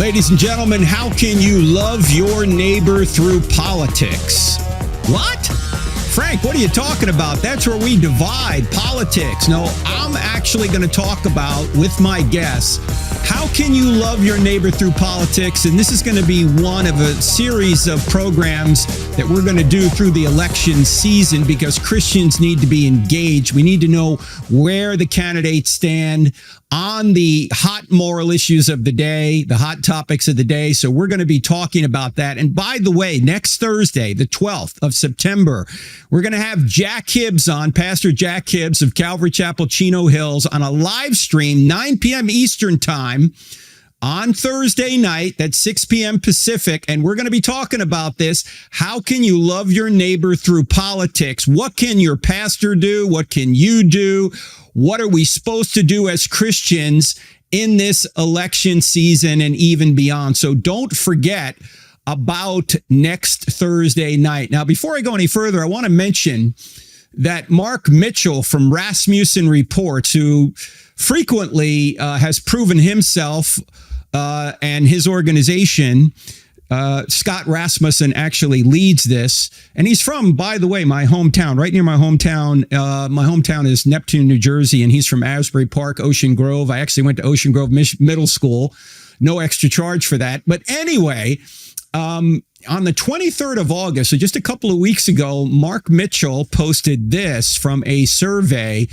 Ladies and gentlemen, how can you love your neighbor through politics? What? Frank, what are you talking about? That's where we divide politics. No, I'm actually going to talk about, with my guests, how can you love your neighbor through politics? And this is going to be one of a series of programs that we're going to do through the election season because Christians need to be engaged. We need to know where the candidates stand on the hot moral issues of the day, the hot topics of the day. So we're going to be talking about that. And by the way, next Thursday, the 12th of September, we're going to have Jack Hibbs on, Pastor Jack Hibbs of Calvary Chapel, Chino Hills, on a live stream, 9 p.m. Eastern time on Thursday night. That's 6 p.m. Pacific. And we're going to be talking about this. How can you love your neighbor through politics? What can your pastor do? What can you do? What are we supposed to do as Christians in this election season and even beyond? So don't forget about next Thursday night. Now, before I go any further, I want to mention that Mark Mitchell from Rasmussen Reports, who frequently has proven himself and his organization, Scott Rasmussen actually leads this. And he's from, by the way, my hometown, right near my hometown. My hometown is Neptune, New Jersey, and he's from Asbury Park, Ocean Grove. I actually went to Ocean Grove Middle School. No extra charge for that. But anyway, on the 23rd of August, so just a couple of weeks ago, Mark Mitchell posted this from a survey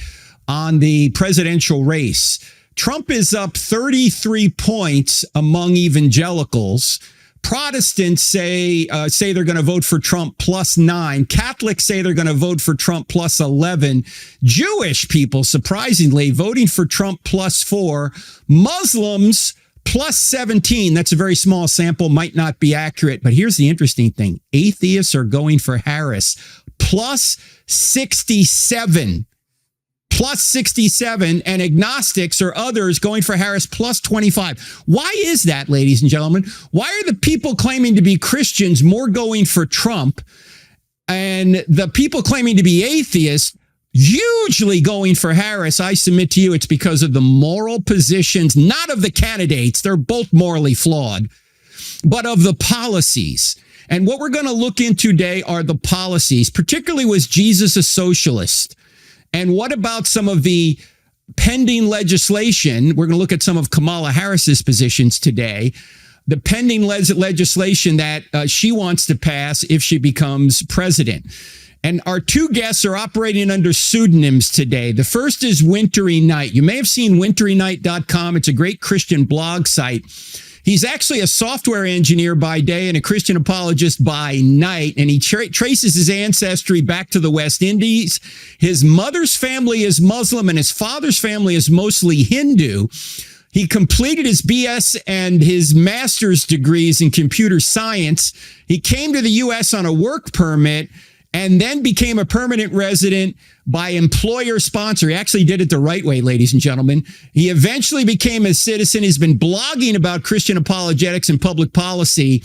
on the presidential race. Trump is up 33 points among evangelicals. Protestants say they're going to vote for Trump +9. Catholics say they're going to vote for Trump +11. Jewish people, surprisingly, voting for Trump +4. Muslims +17. That's a very small sample, might not be accurate. But here's the interesting thing. Atheists are going for Harris +67. +67, and agnostics or others going for Harris +25. Why is that, ladies and gentlemen? Why are the people claiming to be Christians more going for Trump and the people claiming to be atheists hugely going for Harris? I submit to you it's because of the moral positions, not of the candidates. They're both morally flawed, but of the policies. And what we're going to look into today are the policies. Particularly, was Jesus a socialist? And what about some of the pending legislation? We're going to look at some of Kamala Harris's positions today. The pending legislation that she wants to pass if she becomes president. And our two guests are operating under pseudonyms today. The first is Wintery Knight. You may have seen winteryknight.com. It's a great Christian blog site. He's actually a software engineer by day and a Christian apologist by night, and he traces his ancestry back to the West Indies. His mother's family is Muslim, and his father's family is mostly Hindu. He completed his BS and his master's degrees in computer science. He came to the U.S. on a work permit and then became a permanent resident by employer sponsor. He actually did it the right way, ladies and gentlemen. He eventually became a citizen. He's been blogging about Christian apologetics and public policy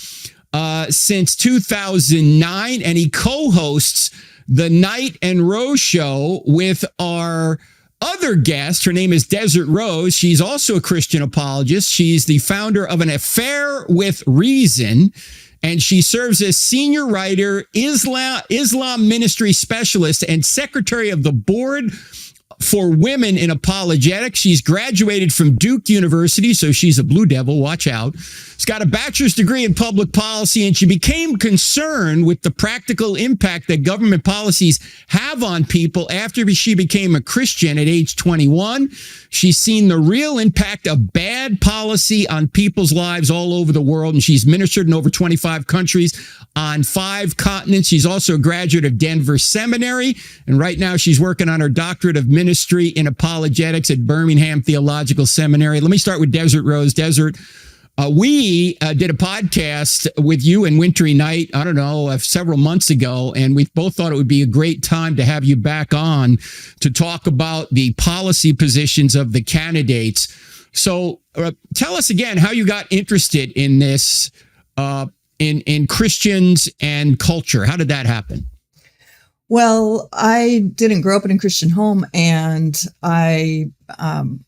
since 2009, and he co-hosts the Knight and Rose Show with our other guest. Her name is Desert Rose. She's also a Christian apologist. She's the founder of An Affair with Reason, and she serves as senior writer, Islam ministry specialist, and secretary of the board for women in apologetics. She's graduated from Duke University, so she's a Blue Devil. Watch out. She's got a bachelor's degree in public policy, and she became concerned with the practical impact that government policies have on people after she became a Christian at age 21. She's seen the real impact of bad policy on people's lives all over the world, and she's ministered in over 25 countries on 5 continents. She's also a graduate of Denver Seminary, and right now she's working on her doctorate of ministry in apologetics at Birmingham Theological Seminary. Let me start with Desert Rose. Desert, we did a podcast with you and Wintery Knight, I don't know, several months ago, and we both thought it would be a great time to have you back on to talk about the policy positions of the candidates. So tell us again how you got interested in this, in Christians and culture. How did that happen? Well, I didn't grow up in a Christian home, and I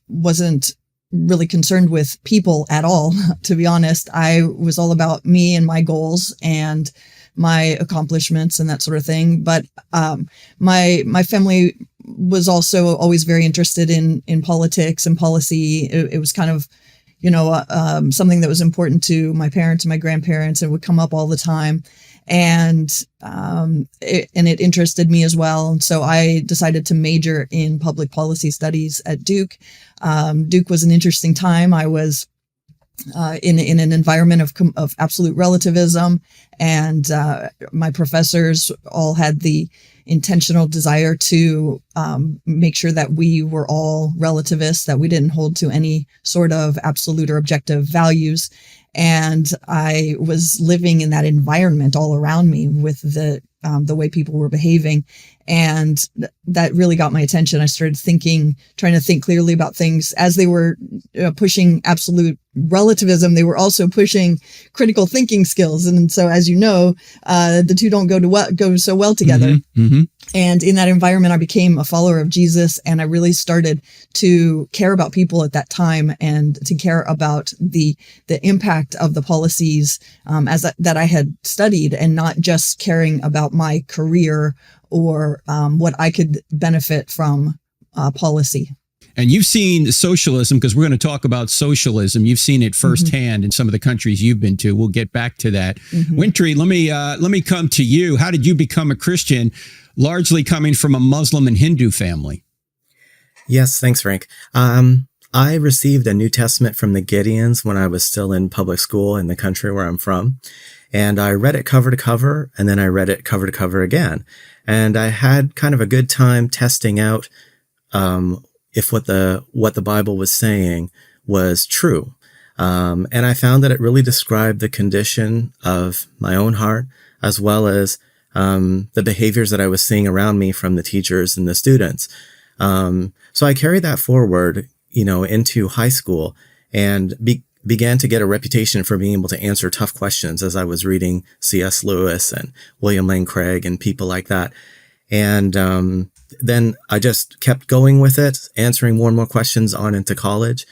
wasn't really concerned with people at all, to be honest. I was all about me and my goals and my accomplishments and that sort of thing. But my family was also always very interested in politics and policy. It was kind of, something that was important to my parents and my grandparents. It would come up all the time. And it interested me as well. And so I decided to major in public policy studies at Duke. Duke was an interesting time. I was in an environment of absolute relativism, and my professors all had the intentional desire to make sure that we were all relativists, that we didn't hold to any sort of absolute or objective values. And I was living in that environment all around me with the way people were behaving. And that really got my attention. I started trying to think clearly about things. As they were pushing absolute relativism, they were also pushing critical thinking skills. And so, as you know, the two don't go so well together. Mm-hmm, mm-hmm. And in that environment, I became a follower of Jesus, and I really started to care about people at that time and to care about the impact of the policies that I had studied, and not just caring about my career or what I could benefit from policy. And you've seen socialism, because we're going to talk about socialism. You've seen it firsthand in some of the countries you've been to. We'll get back to that. Wintery, let me come to you. How did you become a Christian, largely coming from a Muslim and Hindu family? Yes, thanks, Frank. I received a New Testament from the Gideons when I was still in public school in the country where I'm from. And I read it cover to cover, and then I read it cover to cover again. And I had kind of a good time testing out if what the Bible was saying was true. And I found that it really described the condition of my own heart, as well as the behaviors that I was seeing around me from the teachers and the students. So I carried that forward, into high school, and began to get a reputation for being able to answer tough questions as I was reading C.S. Lewis and William Lane Craig and people like that. And then I just kept going with it, answering more and more questions on into college.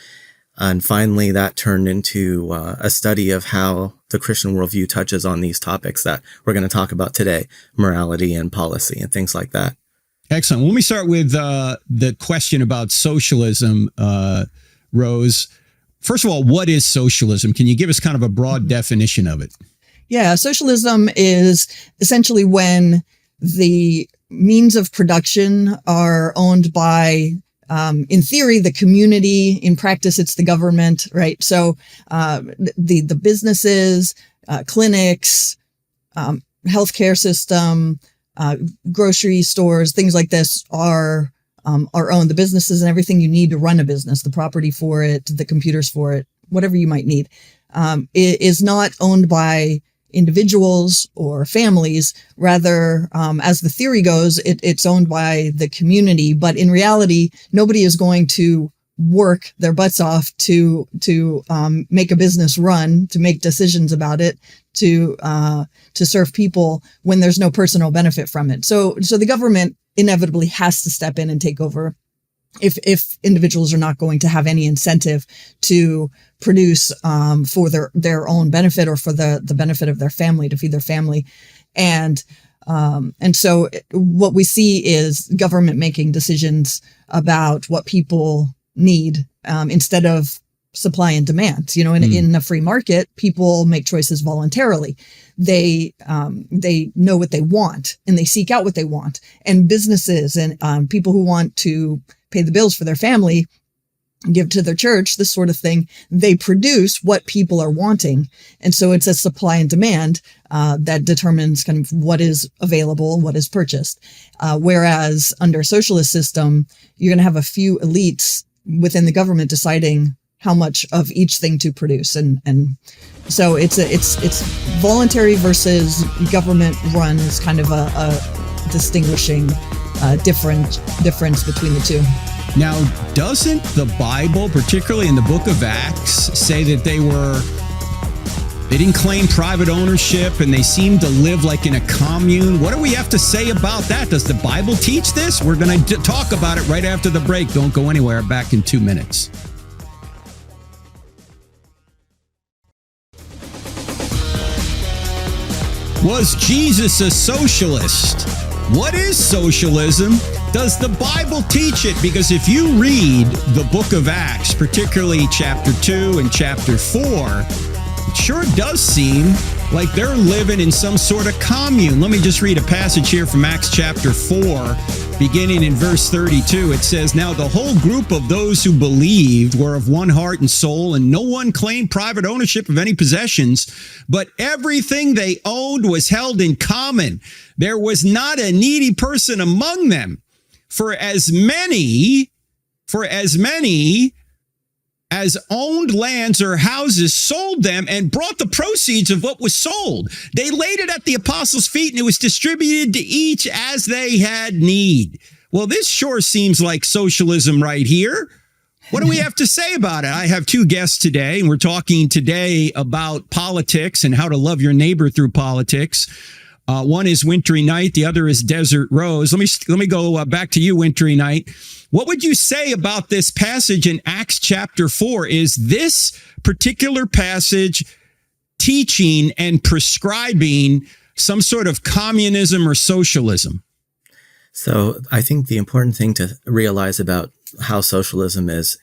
And finally, that turned into a study of how the Christian worldview touches on these topics that we're going to talk about today, morality and policy and things like that. Excellent. Well, let me start with the question about socialism, Rose. First of all, what is socialism? Can you give us kind of a broad definition of it? Yeah, socialism is essentially when the means of production are owned by, in theory, the community. In practice, it's the government, right? So the businesses, clinics, healthcare system, grocery stores, things like this are owned. The businesses and everything you need to run a business, the property for it, the computers for it, whatever you might need, is not owned by individuals or families. Rather, as the theory goes, it's owned by the community. But in reality, nobody is going to work their butts off to make a business run, to make decisions about it, to serve people when there's no personal benefit from it. So the government inevitably has to step in and take over if individuals are not going to have any incentive to produce for their own benefit or for the benefit of their family, to feed their family. And so what we see is government making decisions about what people need instead of supply and demand. In a free market, people make choices voluntarily. They know what they want and they seek out what they want. And businesses and people who want to pay the bills for their family, give to their church, this sort of thing, they produce what people are wanting. And so it's a supply and demand that determines kind of what is available, what is purchased. Whereas under a socialist system, you're going to have a few elites within the government deciding how much of each thing to produce. And so it's voluntary versus government run is kind of a distinguishing difference between the two. Now, doesn't the Bible, particularly in the book of Acts, say that they didn't claim private ownership and they seemed to live like in a commune? What do we have to say about that? Does the Bible teach this? We're going to talk about it right after the break. Don't go anywhere. Back in 2 minutes. Was Jesus a socialist? What is socialism? Does the Bible teach it? Because if you read the book of Acts, particularly chapter 2 and chapter 4, it sure does seem like they're living in some sort of commune. Let me just read a passage here from Acts chapter 4, beginning in verse 32. It says, "Now the whole group of those who believed were of one heart and soul, and no one claimed private ownership of any possessions, but everything they owned was held in common. There was not a needy person among them. For as many as owned lands or houses sold them and brought the proceeds of what was sold. They laid it at the apostles' feet, and it was distributed to each as they had need." Well, this sure seems like socialism right here. What do we have to say about it? I have two guests today, and we're talking today about politics and how to love your neighbor through politics. One is Wintry Knight. The other is Desert Rose. Let me go back to you, Wintry Knight. What would you say about this passage in Acts chapter 4? Is this particular passage teaching and prescribing some sort of communism or socialism? So I think the important thing to realize about how socialism is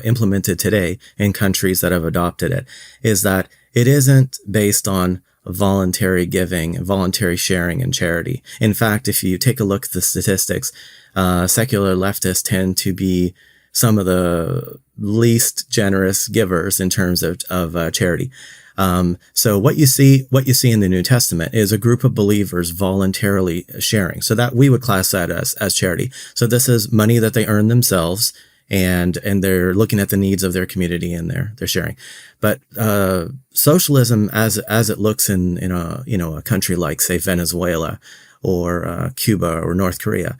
implemented today in countries that have adopted it is that it isn't based on voluntary giving, voluntary sharing, and charity. In fact, if you take a look at the statistics, secular leftists tend to be some of the least generous givers in terms of charity. So what you see in the New Testament is a group of believers voluntarily sharing. So that we would class that as charity. So this is money that they earn themselves, and they're looking at the needs of their community, and they're sharing. But socialism, as it looks in a country like, say, Venezuela or Cuba or North Korea,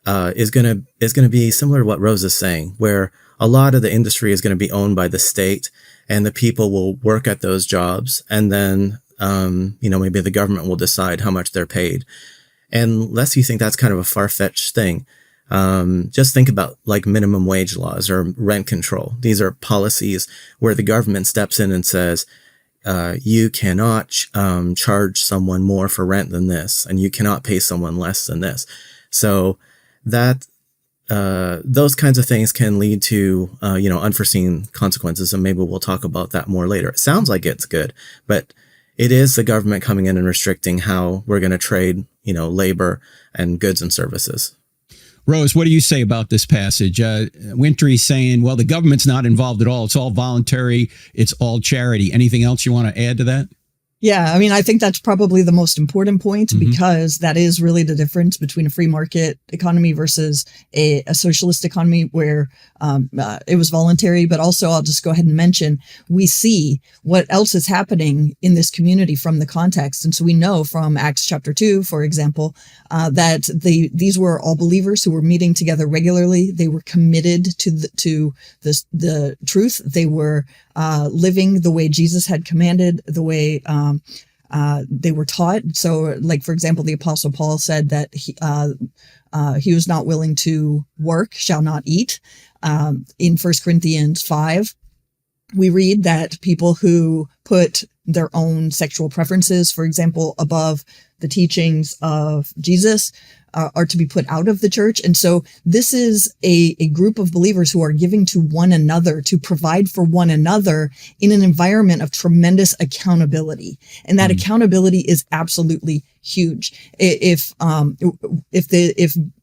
is going to be similar to what Rose is saying, where a lot of the industry is going to be owned by the state, and the people will work at those jobs, and then maybe the government will decide how much they're paid. Unless you think that's kind of a far-fetched thing, just think about like minimum wage laws or rent control. These are policies where the government steps in and says, you cannot charge someone more for rent than this, and you cannot pay someone less than this. So that those kinds of things can lead to unforeseen consequences, and maybe we'll talk about that more later. It sounds like it's good, but it is the government coming in and restricting how we're going to trade, labor and goods and services. Rose, what do you say about this passage? Wintry saying, well, the government's not involved at all. It's all voluntary. It's all charity. Anything else you want to add to that? Yeah, I mean, I think that's probably the most important point, because that is really the difference between a free market economy versus a socialist economy where it was voluntary. But also, I'll just go ahead and mention, we see what else is happening in this community from the context. And so we know from Acts chapter 2, for example, that these were all believers who were meeting together regularly. They were committed to the truth. They were living the way Jesus had commanded, the way they were taught. So, like, for example, the Apostle Paul said that he was not willing to work, shall not eat. In 1 Corinthians 5, we read that people who put their own sexual preferences, for example, above the teachings of Jesus, are to be put out of the church. And so this is a group of believers who are giving to one another to provide for one another in an environment of tremendous accountability. And that accountability is absolutely huge. If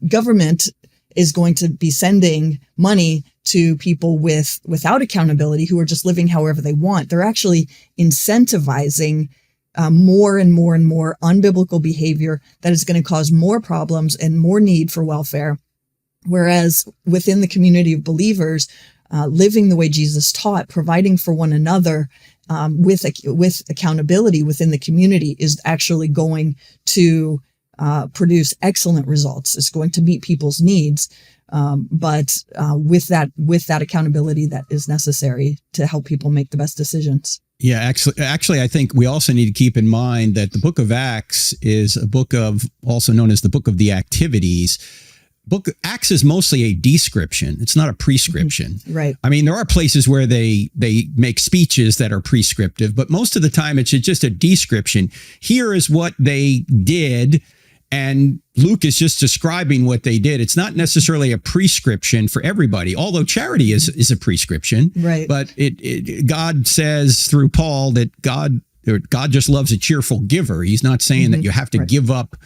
government is going to be sending money to people without accountability, who are just living however they want, they're actually incentivizing more and more and more unbiblical behavior that is going to cause more problems and more need for welfare. Whereas within the community of believers, living the way Jesus taught, providing for one another with accountability within the community is actually going to produce excellent results. It's going to meet people's needs, but with that accountability that is necessary to help people make the best decisions. Yeah, actually, I think we also need to keep in mind that the book of Acts is a book of, also known as the book of the activities. book Acts is mostly a description. It's not a prescription. Right. I mean, there are places where they make speeches that are prescriptive, but most of the time it's just a description. Here is what they did, and Luke is just describing what they did. It's not necessarily a prescription for everybody, although charity is a prescription. Right. But God says through Paul that God just loves a cheerful giver. He's not saying that you have to give up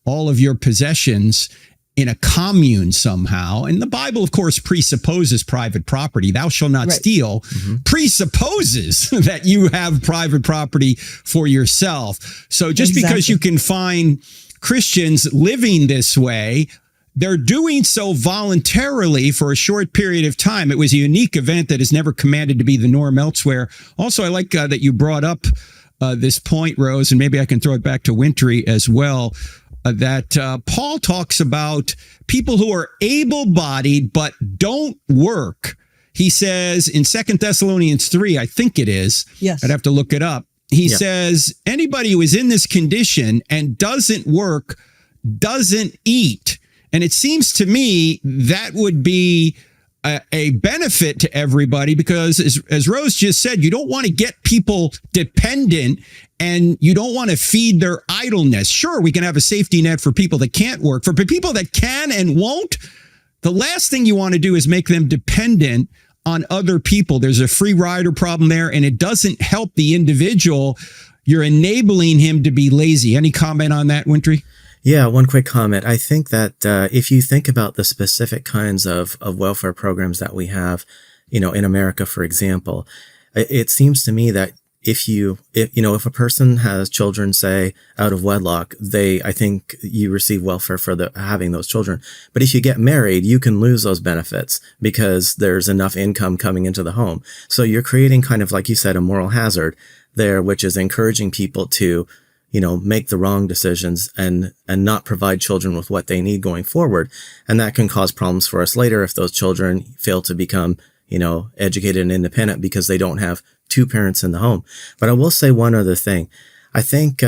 all of your possessions in a commune somehow. And the Bible, of course, presupposes private property. Thou shalt not steal, presupposes that you have private property for yourself. So just because you can find Christians living this way, they're doing so voluntarily for a short period of time. It was a unique event that is never commanded to be the norm elsewhere. Also, I like that you brought up this point, Rose, and maybe I can throw it back to Wintery as well. That Paul talks about people who are able-bodied but don't work. He says in 2 Thessalonians 3, I think it is. Yes. I'd have to look it up. He says anybody who is in this condition and doesn't work doesn't eat. And it seems to me that would be a benefit to everybody, because as Rose just said, you don't want to get people dependent and you don't want to feed their idleness. Sure, we can have a safety net for people that can't work. For people that can and won't, the last thing you want to do is make them dependent on other people. There's a free rider problem there, and it doesn't help the individual. You're enabling him to be lazy. Any comment on that, Wintery? Yeah, one quick comment. I think that if you think about the specific kinds of welfare programs that we have, in America, for example, it seems to me that if a person has children, say, out of wedlock, I think you receive welfare for having those children. But if you get married, you can lose those benefits because there's enough income coming into the home. So you're creating kind of, like you said, a moral hazard there, which is encouraging people to make the wrong decisions and not provide children with what they need going forward. And that can cause problems for us later if those children fail to become, educated and independent because they don't have two parents in the home. But I will say one other thing. I think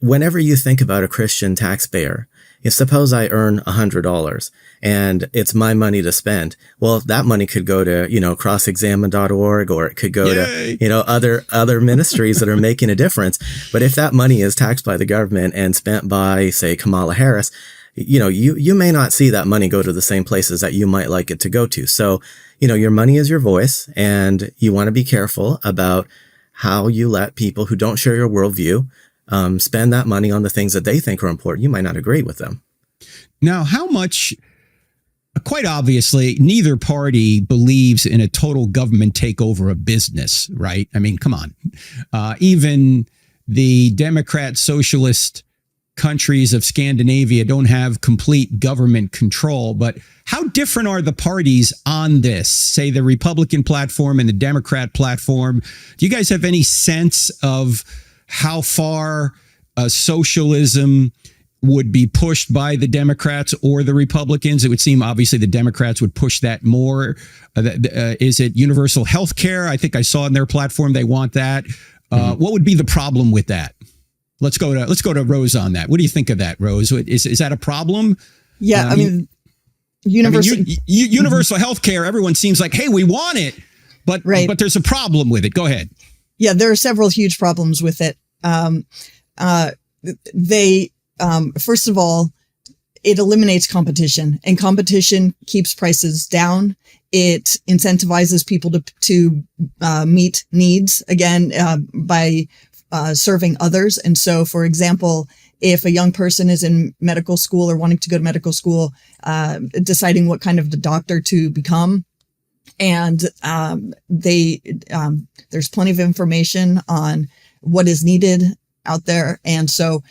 whenever you think about a Christian taxpayer, suppose I earn $100 and it's my money to spend. Well, that money could go to, crossexamine.org, or it could go to, other ministries that are making a difference. But if that money is taxed by the government and spent by, say, Kamala Harris, you may not see that money go to the same places that you might like it to go to. So, your money is your voice, and you want to be careful about how you let people who don't share your worldview spend that money on the things that they think are important. You might not agree with them. Now, how much, quite obviously, neither party believes in a total government takeover of business, right? I mean, come on. Even the Democrat socialist countries of Scandinavia don't have complete government control. But how different are the parties on this, say the Republican platform and the Democrat platform? Do you guys have any sense of how far socialism would be pushed by the Democrats or the Republicans? It would seem obviously the Democrats would push that more. Is it universal health care? I think I saw in their platform they want that. What would be the problem with that? Let's go to Rose on that. What do you think of that, Rose? Is that a problem? Yeah, universal health care, everyone seems like, hey, we want it, but there's a problem with it. Go ahead. Yeah, there are several huge problems with it. First of all, it eliminates competition, and competition keeps prices down. It incentivizes people to meet needs again by serving others. And so, for example, if a young person is in medical school or wanting to go to medical school, deciding what kind of the doctor to become, and there's plenty of information on what is needed out there. And so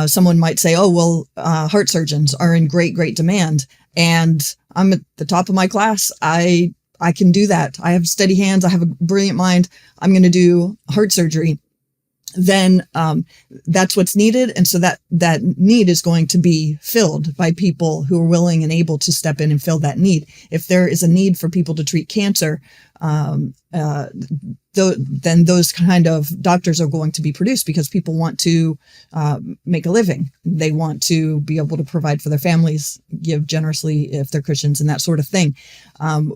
someone might say, oh, well, heart surgeons are in great demand, and I'm at the top of my class. I can do that. I have steady hands. I have a brilliant mind. I'm going to do heart surgery. Then that's what's needed. And so that need is going to be filled by people who are willing and able to step in and fill that need. If there is a need for people to treat cancer, then those kind of doctors are going to be produced, because people want to make a living. They want to be able to provide for their families, give generously if they're Christians, and that sort of thing.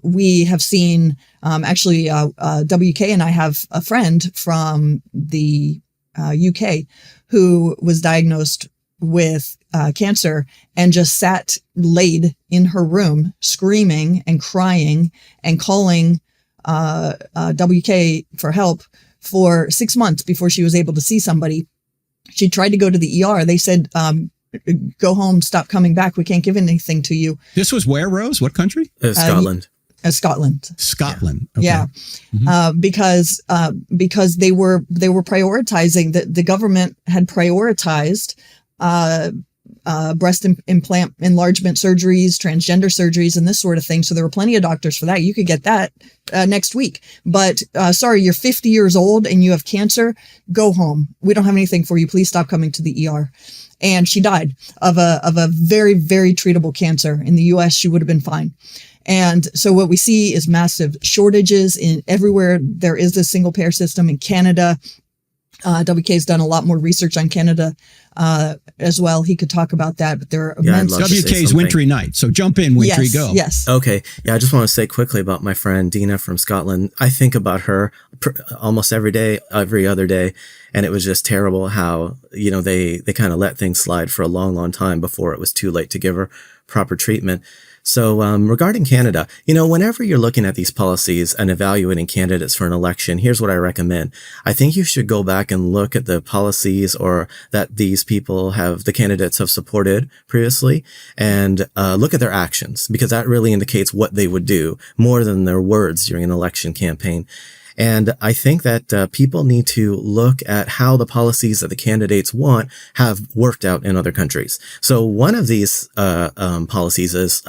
We have seen, WK and I have a friend from the UK who was diagnosed with cancer and just sat laid in her room screaming and crying and calling WK for help for 6 months before she was able to see somebody. She tried to go to the ER. They said, go home, stop coming back. We can't give anything to you. This was where, Rose? What country? Scotland. Scotland. Scotland. Okay. Yeah. Mm-hmm. Because they were prioritizing, the government had prioritized breast implant enlargement surgeries, transgender surgeries, and this sort of thing. So there were plenty of doctors for that. You could get that next week. But sorry, you're 50 years old and you have cancer. Go home. We don't have anything for you. Please stop coming to the ER. And she died of a very, very treatable cancer. In the US, she would have been fine. And so what we see is massive shortages in everywhere. There is this single payer system in Canada. WK has done a lot more research on Canada as well. He could talk about that, but there are immense. WK's Wintery Night. So jump in, Wintery, yes, go. Yes. Okay. Yeah, I just want to say quickly about my friend Dina from Scotland. I think about her almost every day, every other day. And it was just terrible how, they kind of let things slide for a long, long time before it was too late to give her proper treatment. So regarding Canada, whenever you're looking at these policies and evaluating candidates for an election, here's what I recommend. I think you should go back and look at the policies or that these people the candidates have supported previously, and look at their actions, because that really indicates what they would do more than their words during an election campaign. And I think that people need to look at how the policies that the candidates want have worked out in other countries. So one of these policies is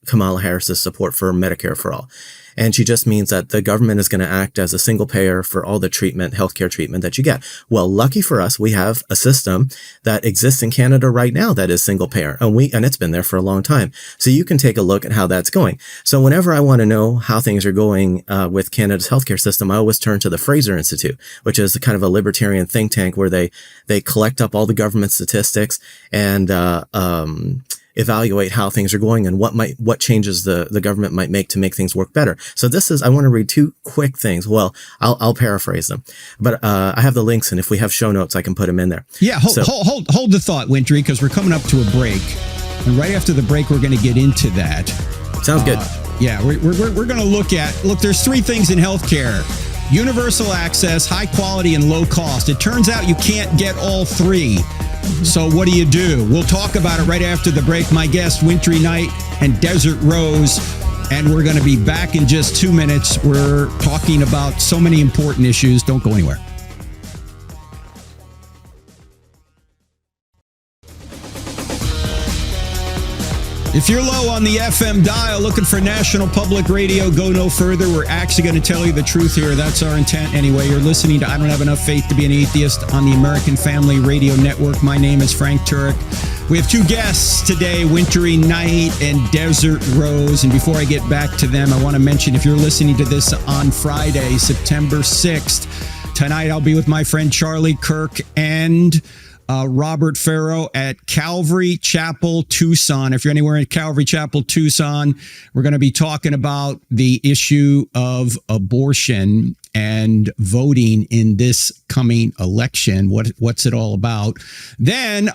Kamala Harris's support for Medicare for all. And she just means that the government is going to act as a single payer for all the healthcare treatment that you get. Well, lucky for us, we have a system that exists in Canada right now that is single payer, and it's been there for a long time. So you can take a look at how that's going. So whenever I want to know how things are going with Canada's healthcare system, I always turn to the Fraser Institute, which is kind of a libertarian think tank where they collect up all the government statistics and evaluate how things are going and what changes the government might make to make things work better. So I want to read two quick things. Well, I'll paraphrase them, but I have the links, and if we have show notes, I can put them in there. Yeah, hold the thought, Wintery, because we're coming up to a break, and right after the break, we're going to get into that. Sounds good. Yeah, we're going to look, there's three things in healthcare: universal access, high quality, and low cost. It turns out you can't get all three. So what do? We'll talk about it right after the break. My guest, Wintery Night and Desert Rose, and we're going to be back in just 2 minutes. We're talking about so many important issues. Don't go anywhere. If you're low on the FM dial looking for National Public Radio, go no further. We're actually going to tell you the truth here. That's our intent anyway. You're listening to I Don't Have Enough Faith to Be an Atheist on the American Family Radio Network. My name is Frank Turek. We have two guests today, Wintery Night and Desert Rose. And before I get back to them, I want to mention, if you're listening to this on Friday, September 6th, tonight I'll be with my friend Charlie Kirk and Robert Farrow at Calvary Chapel, Tucson. If you're anywhere in Calvary Chapel, Tucson, we're going to be talking about the issue of abortion and voting in this coming election. What's it all about? Then,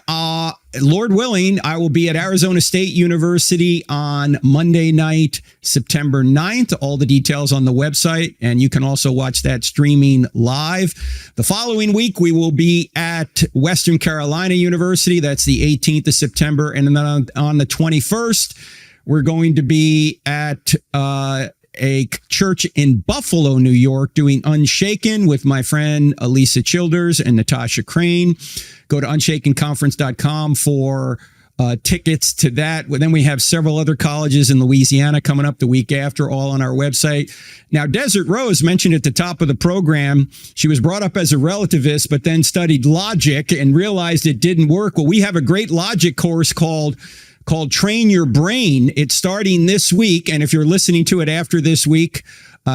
Lord willing, I will be at Arizona State University on Monday night, September 9th. All the details on the website, and you can also watch that streaming live. The following week, we will be at Western Carolina University. That's the 18th of September. And then on the 21st, we're going to be at a church in Buffalo, New York, doing Unshaken with my friend Elisa Childers and Natasha Crane. Go to unshakenconference.com for tickets to that. Then we have several other colleges in Louisiana coming up the week after, all on our website. Now, Desert Rose mentioned at the top of the program, she was brought up as a relativist, but then studied logic and realized it didn't work. Well, we have a great logic course called Train Your Brain. It's starting this week. And if you're listening to it after this week,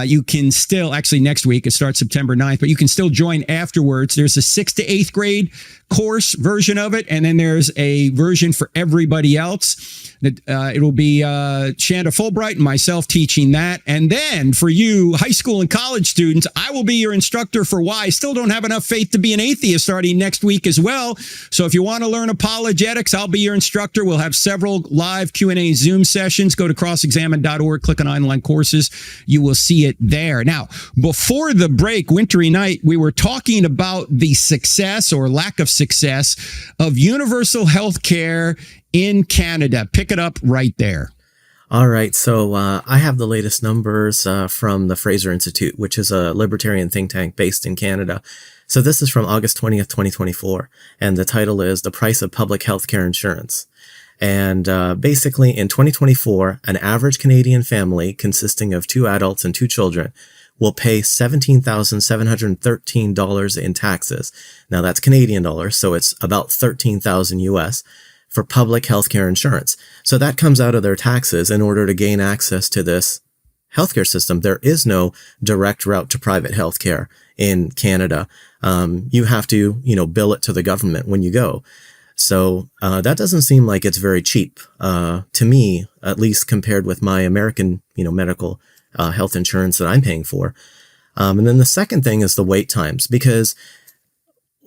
You can still, actually next week, it starts September 9th, but you can still join afterwards. There's a 6th to 8th grade course version of it, and then there's a version for everybody else. It will be Shanda Fulbright and myself teaching that. And then for you high school and college students, I will be your instructor for why I still don't have enough faith to be an atheist starting next week as well. So if you want to learn apologetics, I'll be your instructor. We'll have several live Q&A Zoom sessions. Go to crossexamine.org, click on online courses. You will see it there. Now, before the break, Wintry Night, we were talking about the success or lack of success of universal health care in Canada. Pick it up right there. All right. So I have the latest numbers from the Fraser Institute, which is a libertarian think tank based in Canada. So this is from August 20th, 2024. And the title is The Price of Public Healthcare Insurance. And basically in 2024, an average Canadian family consisting of 2 adults and 2 children will pay $17,713 in taxes. Now that's Canadian dollars, so it's about 13,000 US for public healthcare insurance. So that comes out of their taxes in order to gain access to this healthcare system. There is no direct route to private healthcare in Canada. You have to, bill it to the government when you go. So that doesn't seem like it's very cheap to me, at least compared with my American, medical health insurance that I'm paying for. And then the second thing is the wait times, because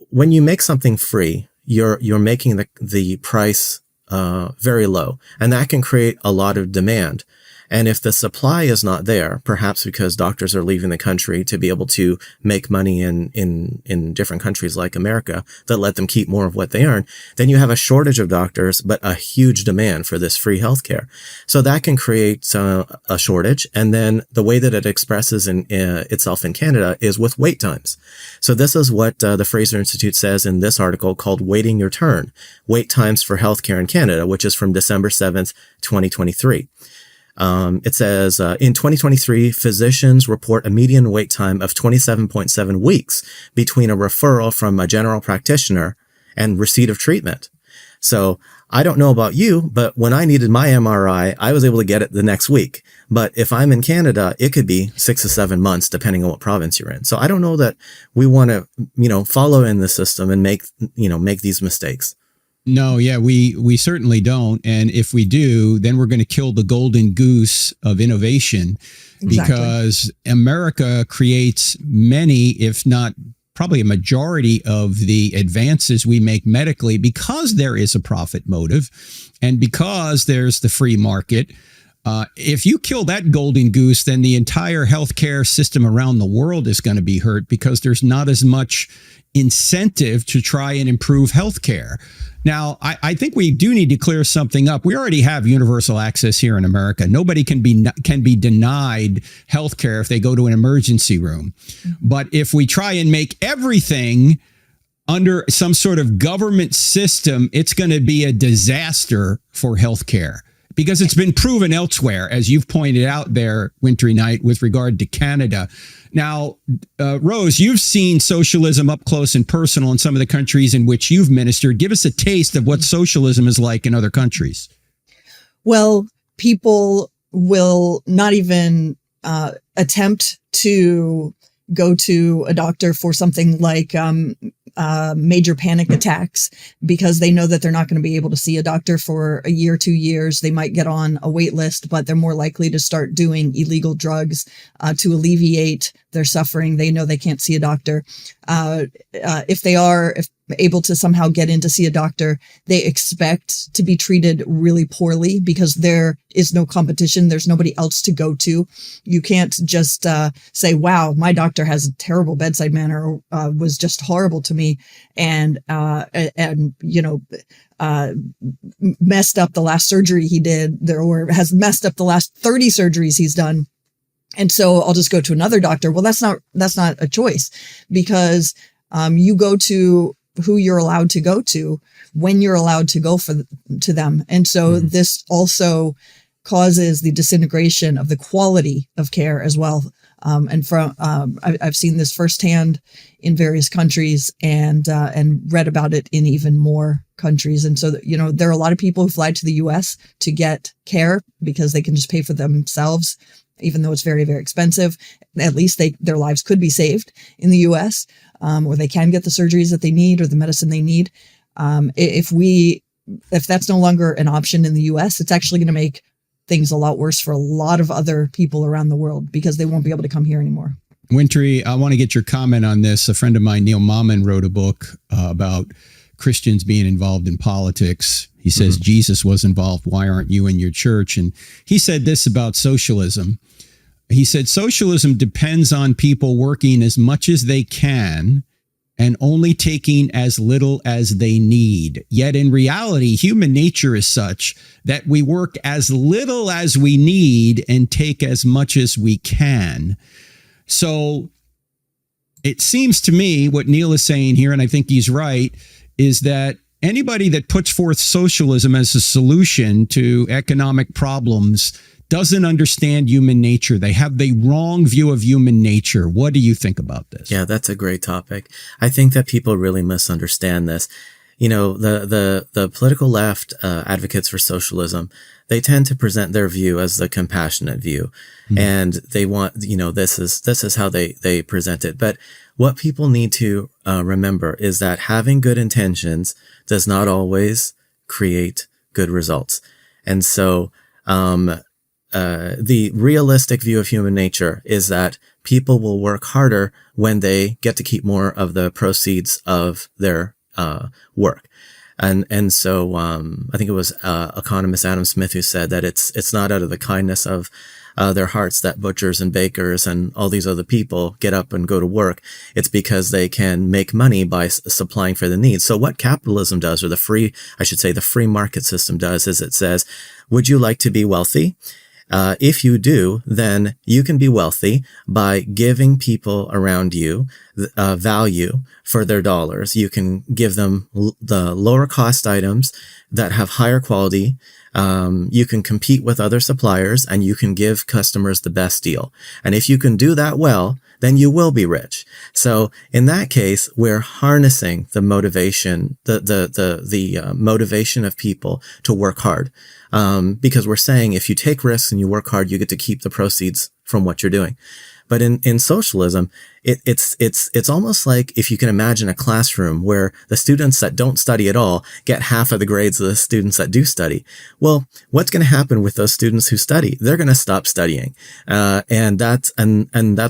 when you make something free, you're making the price very low, and that can create a lot of demand. And if the supply is not there, perhaps because doctors are leaving the country to be able to make money in different countries like America that let them keep more of what they earn, then you have a shortage of doctors, but a huge demand for this free healthcare. So that can create a shortage. And then the way that it expresses itself in Canada is with wait times. So this is what the Fraser Institute says in this article called Waiting Your Turn, Wait Times for Healthcare in Canada, which is from December 7th, 2023. It says, in 2023, physicians report a median wait time of 27.7 weeks between a referral from a general practitioner and receipt of treatment. So I don't know about you, but when I needed my MRI, I was able to get it the next week. But if I'm in Canada, it could be 6 to 7 months, depending on what province you're in. So I don't know that we want to, follow in the system and make these mistakes. No, yeah, we certainly don't. And if we do, then we're going to kill the golden goose of innovation. Exactly. Because America creates many, if not probably a majority of the advances we make medically, because there is a profit motive and because there's the free market. If you kill that golden goose, then the entire healthcare system around the world is going to be hurt because there's not as much incentive to try and improve healthcare. Now, I think we do need to clear something up. We already have universal access here in America. Nobody can be denied healthcare if they go to an emergency room. But if we try and make everything under some sort of government system, it's going to be a disaster for healthcare. Because it's been proven elsewhere, as you've pointed out there, Wintry Night, with regard to Canada. Now, Rose, you've seen socialism up close and personal in some of the countries in which you've ministered. Give us a taste of what socialism is like in other countries. Well, people will not even attempt to go to a doctor for something like major panic attacks because they know that they're not going to be able to see a doctor for a year, 2 years. They might get on a wait list, but they're more likely to start doing illegal drugs to alleviate their suffering. They know they can't see a doctor. If they are able to somehow get in to see a doctor, they expect to be treated really poorly because there is no competition. There's nobody else to go to. You can't just say, wow, my doctor has a terrible bedside manner or was just horrible to me and messed up the last surgery he did or has messed up the last 30 surgeries he's done. And so I'll just go to another doctor. Well, that's not a choice because you go to who you're allowed to go to when you're allowed to go to them. And so this also causes the disintegration of the quality of care as well. And I've seen this firsthand in various countries and read about it in even more countries. And so, there are a lot of people who fly to the US to get care because they can just pay for themselves, even though it's very, very expensive. At least their lives could be saved in the US, or they can get the surgeries that they need or the medicine they need. If that's no longer an option in the US, it's actually going to make things a lot worse for a lot of other people around the world because they won't be able to come here anymore. Wintery, I want to get your comment on this. A friend of mine, Neil Mauman, wrote a book about Christians being involved in politics. He says, Jesus was involved. Why aren't you in your church? And he said this about socialism. He said, socialism depends on people working as much as they can and only taking as little as they need. Yet in reality, human nature is such that we work as little as we need and take as much as we can. So it seems to me what Neil is saying here, and I think he's right, is that anybody that puts forth socialism as a solution to economic problems doesn't understand human nature. They have the wrong view of human nature. What do you think about this? Yeah, that's a great topic. I think that people really misunderstand this. The political left advocates for socialism, they tend to present their view as the compassionate view. And they want, this is how they present it. But what people need to remember is that having good intentions does not always create good results. And so, the realistic view of human nature is that people will work harder when they get to keep more of the proceeds of their work. And so I think it was economist Adam Smith who said that it's not out of the kindness of their hearts that butchers and bakers and all these other people get up and go to work. It's because they can make money by supplying for the needs. So what capitalism does, or the free market system does, is it says, would you like to be wealthy? If you do, then you can be wealthy by giving people around you value for their dollars. You can give them the lower cost items that have higher quality. You can compete with other suppliers and you can give customers the best deal. And if you can do that well, then you will be rich. So in that case, we're harnessing the motivation, the motivation of people to work hard. Because we're saying if you take risks and you work hard, you get to keep the proceeds from what you're doing. But in socialism, it's almost like if you can imagine a classroom where the students that don't study at all get half of the grades of the students that do study. Well, what's going to happen with those students who study? They're going to stop studying. And that's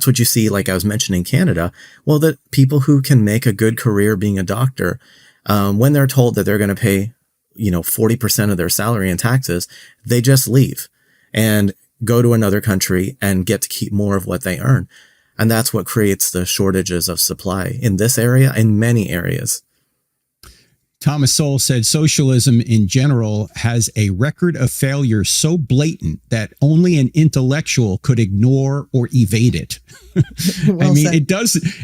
what you see, like I was mentioning Canada. Well, the people who can make a good career being a doctor, when they're told that they're going to pay 40% of their salary in taxes, they just leave and go to another country and get to keep more of what they earn. And that's what creates the shortages of supply in this area, in many areas. Thomas Sowell said socialism in general has a record of failure so blatant that only an intellectual could ignore or evade it. Well I mean, said.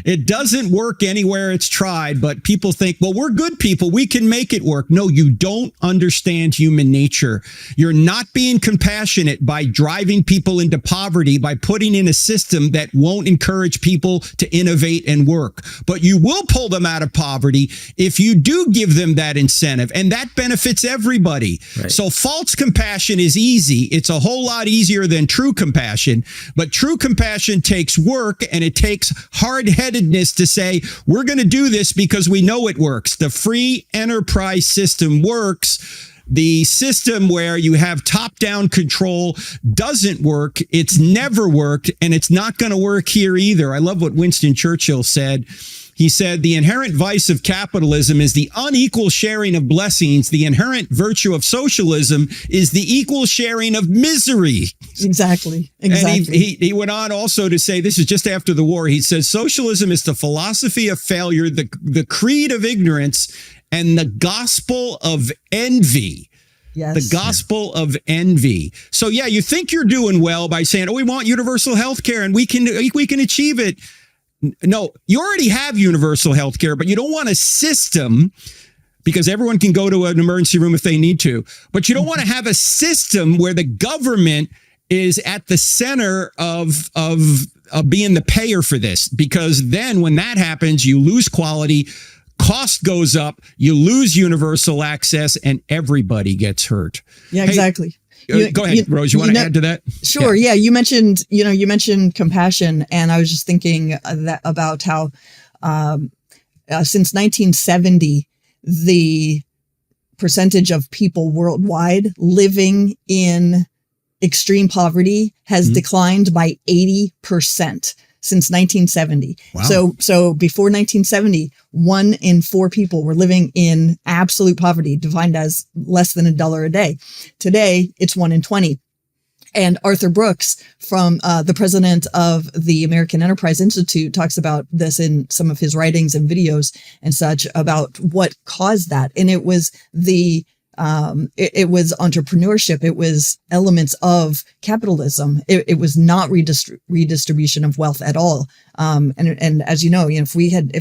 it doesn't work anywhere it's tried, but people think, well, we're good people. We can make it work. No, you don't understand human nature. You're not being compassionate by driving people into poverty, by putting in a system that won't encourage people to innovate and work. But you will pull them out of poverty if you do give them that incentive, and that benefits everybody. Right. So false compassion is easy. It's a whole lot easier than true compassion, but true compassion takes work, and it takes hard-headedness to say, we're going to do this because we know it works. The free enterprise system works. The system where you have top-down control doesn't work. It's never worked, and it's not going to work here either. I love what Winston Churchill said. He said, the inherent vice of capitalism is the unequal sharing of blessings. The inherent virtue of socialism is the equal sharing of misery. Exactly. And he went on also to say, this is just after the war, he says, socialism is the philosophy of failure, the creed of ignorance, and the gospel of envy. Yes. The gospel of envy. So yeah, you think you're doing well by saying, oh, we want universal health care and we can achieve it. No, you already have universal health care, but you don't want a system, because everyone can go to an emergency room if they need to, but you don't want to have a system where the government is at the center of being the payer for this, because then when that happens, you lose quality, cost goes up, you lose universal access, and everybody gets hurt. Yeah, exactly. Go ahead, Rose. You want to add to that? Sure. Yeah. You mentioned compassion, and I was just thinking about how since 1970, the percentage of people worldwide living in extreme poverty has declined by 80% since 1970. Wow. So before 1970, 1 in 4 people were living in absolute poverty, defined as less than $1 a day. Today, it's 1 in 20. And Arthur Brooks, from the president of the American Enterprise Institute, talks about this in some of his writings and videos and such, about what caused that. And it was it was entrepreneurship. It was elements of capitalism. It was not redistribution of wealth at all. And as you know, if we had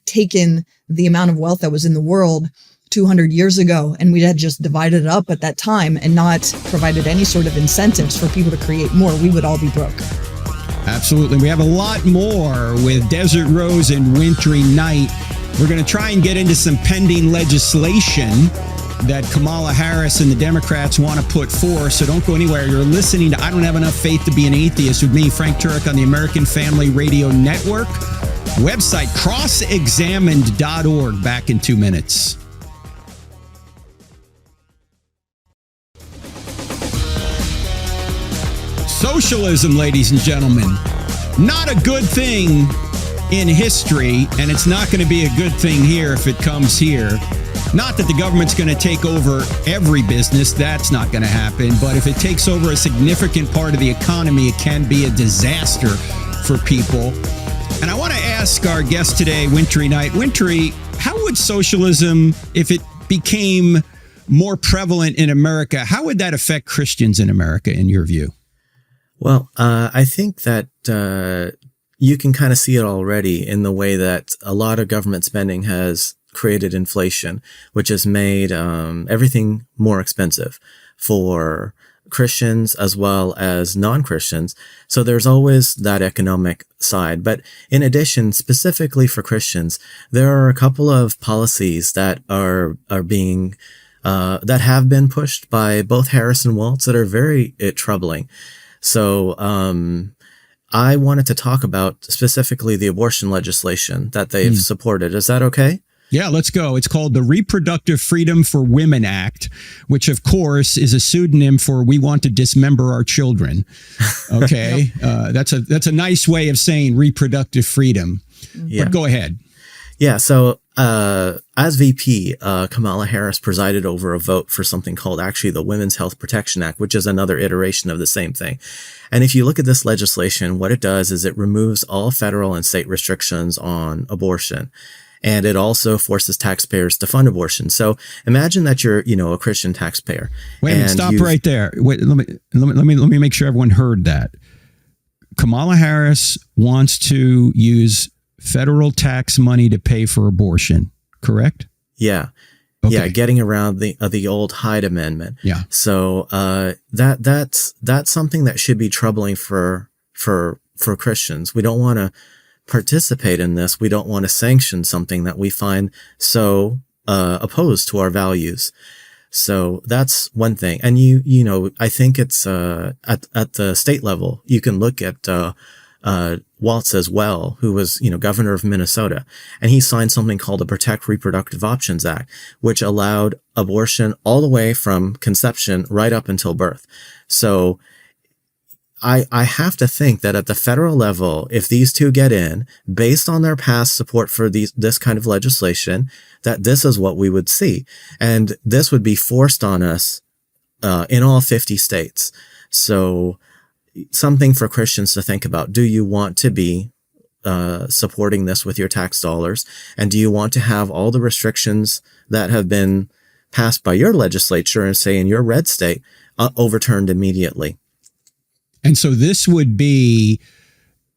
taken the amount of wealth that was in the world 200 years ago, and we had just divided it up at that time and not provided any sort of incentives for people to create more, we would all be broke. Absolutely. We have a lot more with Desert Rose and Wintry Knight. We're going to try and get into some pending legislation that Kamala Harris and the Democrats want to put forth. So don't go anywhere. You're listening to I Don't Have Enough Faith to Be an Atheist with me, Frank Turek, on the American Family Radio Network. Website, crossexamined.org. Back in 2 minutes. Socialism, ladies and gentlemen, not a good thing in history, and it's not going to be a good thing here if it comes here. Not that the government's going to take over every business. That's not going to happen. But if it takes over a significant part of the economy, it can be a disaster for people. And I want to ask our guest today, Wintry Knight. Wintry, how would socialism, if it became more prevalent in America, how would that affect Christians in America, in your view? Well, I think that you can kind of see it already in the way that a lot of government spending has created inflation, which has made everything more expensive for Christians as well as non-Christians. So there's always that economic side. But in addition, specifically for Christians, there are a couple of policies that are being that have been pushed by both Harris and Walz that are very troubling. So I wanted to talk about specifically the abortion legislation that they've supported. Is that okay? Yeah, let's go. It's called the Reproductive Freedom for Women Act, which, of course, is a pseudonym for We Want to Dismember Our Children. Okay, that's a nice way of saying reproductive freedom. Yeah. But go ahead. Yeah, so as VP, Kamala Harris presided over a vote for something called actually the Women's Health Protection Act, which is another iteration of the same thing. And if you look at this legislation, what it does is it removes all federal and state restrictions on abortion. And it also forces taxpayers to fund abortion. So imagine that you're, a Christian taxpayer. Wait a minute, stop right there. Wait, let me make sure everyone heard that. Kamala Harris wants to use federal tax money to pay for abortion, correct? Yeah. Okay. Yeah, getting around the old Hyde Amendment. Yeah. So that's something that should be troubling for Christians. We don't want to participate in this. We don't want to sanction something that we find so opposed to our values. So that's one thing. And I think it's at the state level, you can look at Walz as well, who was, governor of Minnesota, and he signed something called the Protect Reproductive Options Act, which allowed abortion all the way from conception right up until birth. So I have to think that at the federal level, if these two get in, based on their past support for this kind of legislation, that this is what we would see. And this would be forced on us in all 50 states. So something for Christians to think about. Do you want to be supporting this with your tax dollars? And do you want to have all the restrictions that have been passed by your legislature and, say, in your red state, overturned immediately? And so this would be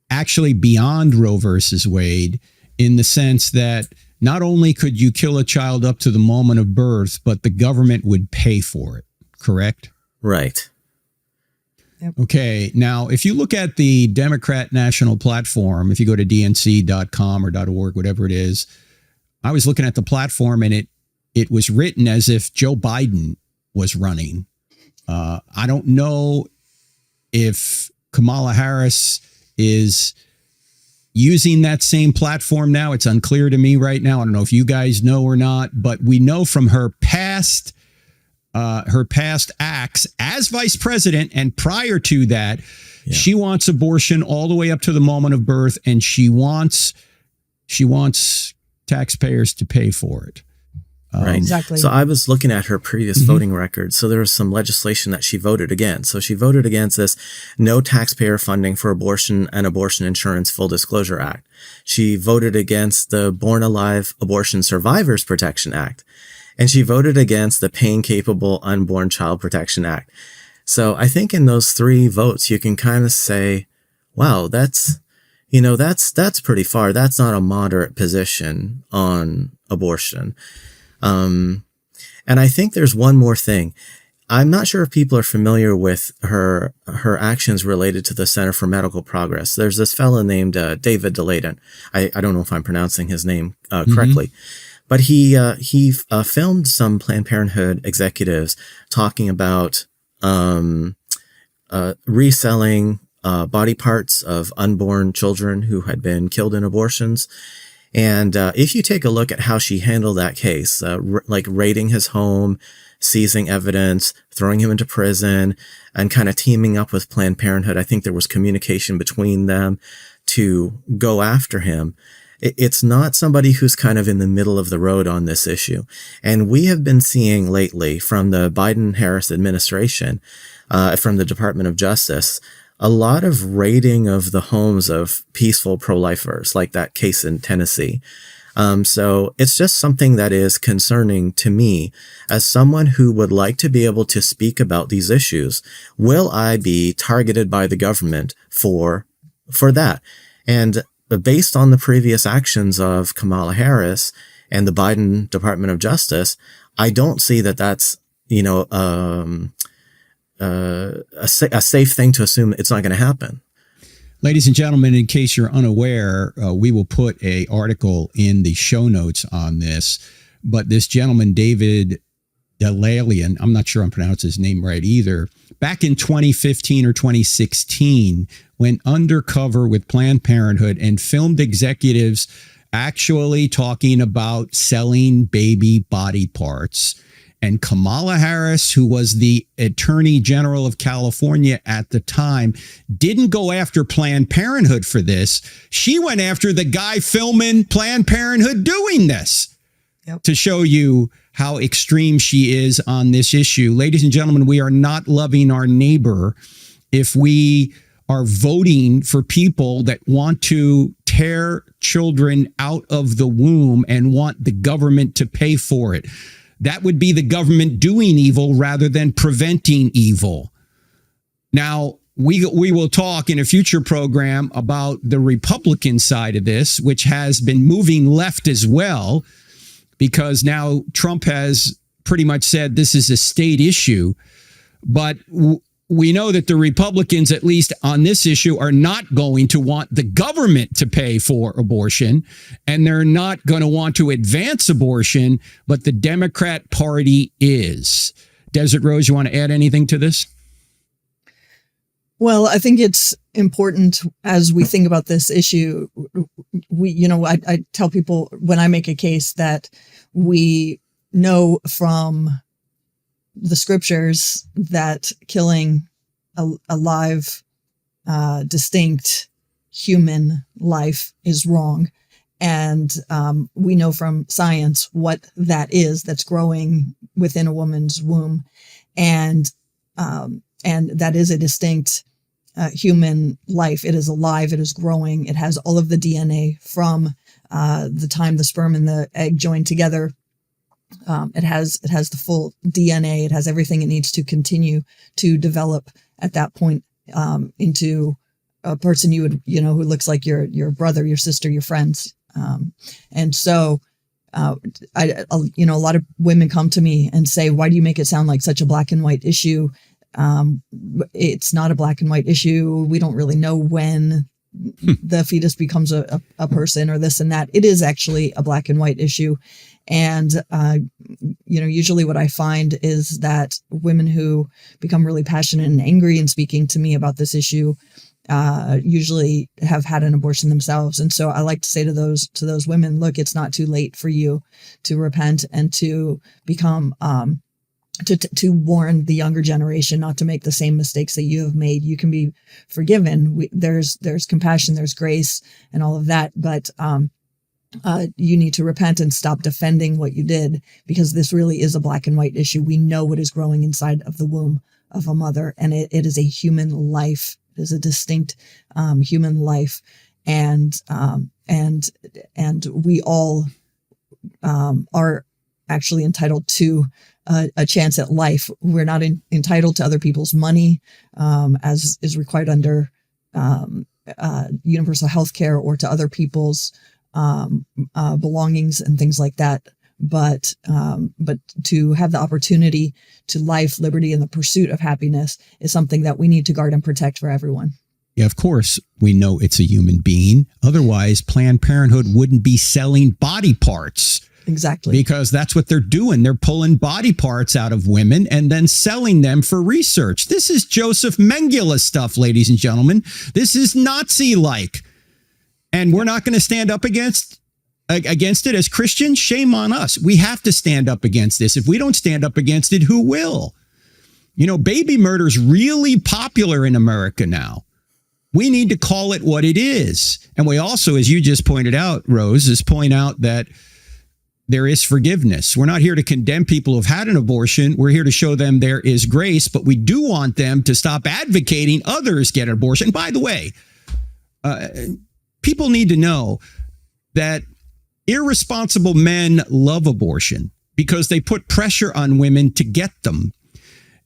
actually beyond Roe versus Wade, in the sense that not only could you kill a child up to the moment of birth, but the government would pay for it, correct? Right. Yep. Okay. Now, if you look at the Democrat National Platform, if you go to dnc.com or .org, whatever it is, I was looking at the platform and it was written as if Joe Biden was running. I don't know if Kamala Harris is using that same platform now. It's unclear to me right now. I don't know if you guys know or not, but we know from her past acts as vice president and prior to that, she wants abortion all the way up to the moment of birth, and she wants taxpayers to pay for it. Right. Exactly. So I was looking at her previous voting record. So there was some legislation that she voted against. So she voted against this no taxpayer funding for abortion and abortion insurance full disclosure act. She voted against the Born Alive Abortion Survivors Protection Act. And she voted against the Pain Capable Unborn Child Protection Act. So I think in those three votes, you can kind of say, wow, that's pretty far. That's not a moderate position on abortion. And I think there's one more thing. I'm not sure if people are familiar with her actions related to the Center for Medical Progress. There's this fellow named David DeLayden. I don't know if I'm pronouncing his name correctly, but he filmed some Planned Parenthood executives talking about reselling body parts of unborn children who had been killed in abortions. And if you take a look at how she handled that case, like raiding his home, seizing evidence, throwing him into prison, and kind of teaming up with Planned Parenthood, I think there was communication between them to go after him. It's not somebody who's kind of in the middle of the road on this issue. And we have been seeing lately from the Biden-Harris administration, from the Department of Justice, a lot of raiding of the homes of peaceful pro-lifers, like that case in Tennessee. So it's just something that is concerning to me as someone who would like to be able to speak about these issues. Will I be targeted by the government for that? And based on the previous actions of Kamala Harris and the Biden Department of Justice, I don't see that that's, a safe thing to assume it's not going to happen. Ladies and gentlemen, in case you're unaware, we will put an article in the show notes on this. But this gentleman, David DeLayden, I'm not sure I'm pronouncing his name right either, back in 2015 or 2016, went undercover with Planned Parenthood and filmed executives actually talking about selling baby body parts. And Kamala Harris, who was the Attorney General of California at the time, didn't go after Planned Parenthood for this. She went after the guy filming Planned Parenthood doing this. Yep. To show you how extreme she is on this issue. Ladies and gentlemen, we are not loving our neighbor if we are voting for people that want to tear children out of the womb and want the government to pay for it. That would be the government doing evil rather than preventing evil. Now, we will talk in a future program about the Republican side of this, which has been moving left as well, because now Trump has pretty much said this is a state issue. But we know that the Republicans, at least on this issue, are not going to want the government to pay for abortion, and they're not going to want to advance abortion, but the Democrat Party is. Desert Rose, you want to add anything to this? Well, I think it's important as we think about this issue. I tell people when I make a case that we know from the scriptures that killing a live, distinct human life is wrong. And we know from science what that is that's growing within a woman's womb. And that is a distinct human life. It is alive. It is growing. It has all of the DNA from the time the sperm and the egg join together. It has the full DNA. It has everything it needs to continue to develop at that point into a person who looks like your brother, your sister, your friends. And so, a lot of women come to me and say, "Why do you make it sound like such a black and white issue? It's not a black and white issue. We don't really know when the fetus becomes a person or this and that. It is actually a black and white issue. And, usually what I find is that women who become really passionate and angry and speaking to me about this issue usually have had an abortion themselves. And so I like to say to those women, look, it's not too late for you to repent and to become, to warn the younger generation not to make the same mistakes that you have made. You can be forgiven. There's compassion, there's grace and all of that. But, you need to repent and stop defending what you did, because this really is a black and white issue. We know what is growing inside of the womb of a mother, and it is a human life. It is a distinct human life, and we all are actually entitled to a chance at life. We're not entitled to other people's money, as is required under universal health care, or to other people's belongings and things like that. But to have the opportunity to life, liberty, and the pursuit of happiness is something that we need to guard and protect for everyone. Yeah, of course, we know it's a human being. Otherwise, Planned Parenthood wouldn't be selling body parts. Exactly. Because that's what they're doing. They're pulling body parts out of women and then selling them for research. This is Joseph Mengele stuff, ladies and gentlemen. This is Nazi-like. And we're not going to stand up against it as Christians. Shame on us. We have to stand up against this. If we don't stand up against it, who will? Baby murder is really popular in America now. We need to call it what it is. And we also, as you just pointed out, Rose, is point out that there is forgiveness. We're not here to condemn people who've had an abortion. We're here to show them there is grace, but we do want them to stop advocating others get an abortion. By the way, people need to know that irresponsible men love abortion because they put pressure on women to get them.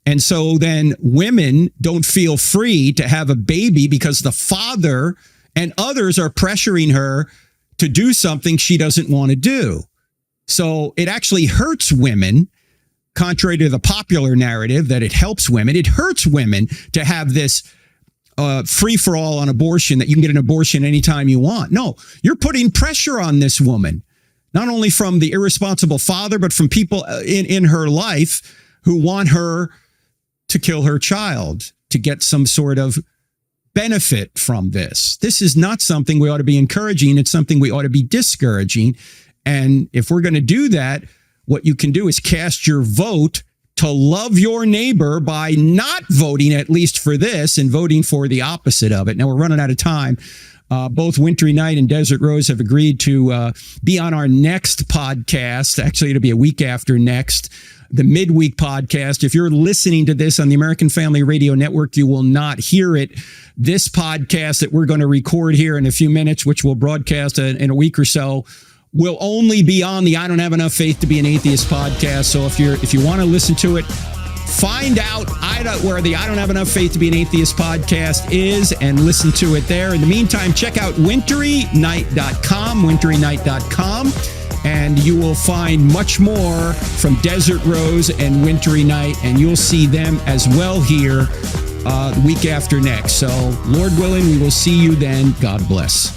And so then women don't feel free to have a baby because the father and others are pressuring her to do something she doesn't want to do. So it actually hurts women, contrary to the popular narrative that it helps women. It hurts women to have this free-for-all on abortion, that you can get an abortion anytime you want. No, you're putting pressure on this woman, not only from the irresponsible father, but from people in her life who want her to kill her child to get some sort of benefit from this. This is not something we ought to be encouraging. It's something we ought to be discouraging. And if we're going to do that, what you can do is cast your vote to love your neighbor by not voting, at least for this, and voting for the opposite of it. Now, we're running out of time. Both Wintery Knight and Desert Rose have agreed to be on our next podcast. Actually, it'll be a week after next, the midweek podcast. If you're listening to this on the American Family Radio Network, you will not hear it. This podcast that we're going to record here in a few minutes, which we'll broadcast in a week or so, will only be on the I Don't Have Enough Faith to Be an Atheist podcast. So if you want to listen to it, find out where the I Don't Have Enough Faith to Be an Atheist podcast is and listen to it there. In the meantime, check out winteryknight.com, winteryknight.com, and you will find much more from Desert Rose and Wintery Knight, and you'll see them as well here the week after next. So, Lord willing, we will see you then. God bless.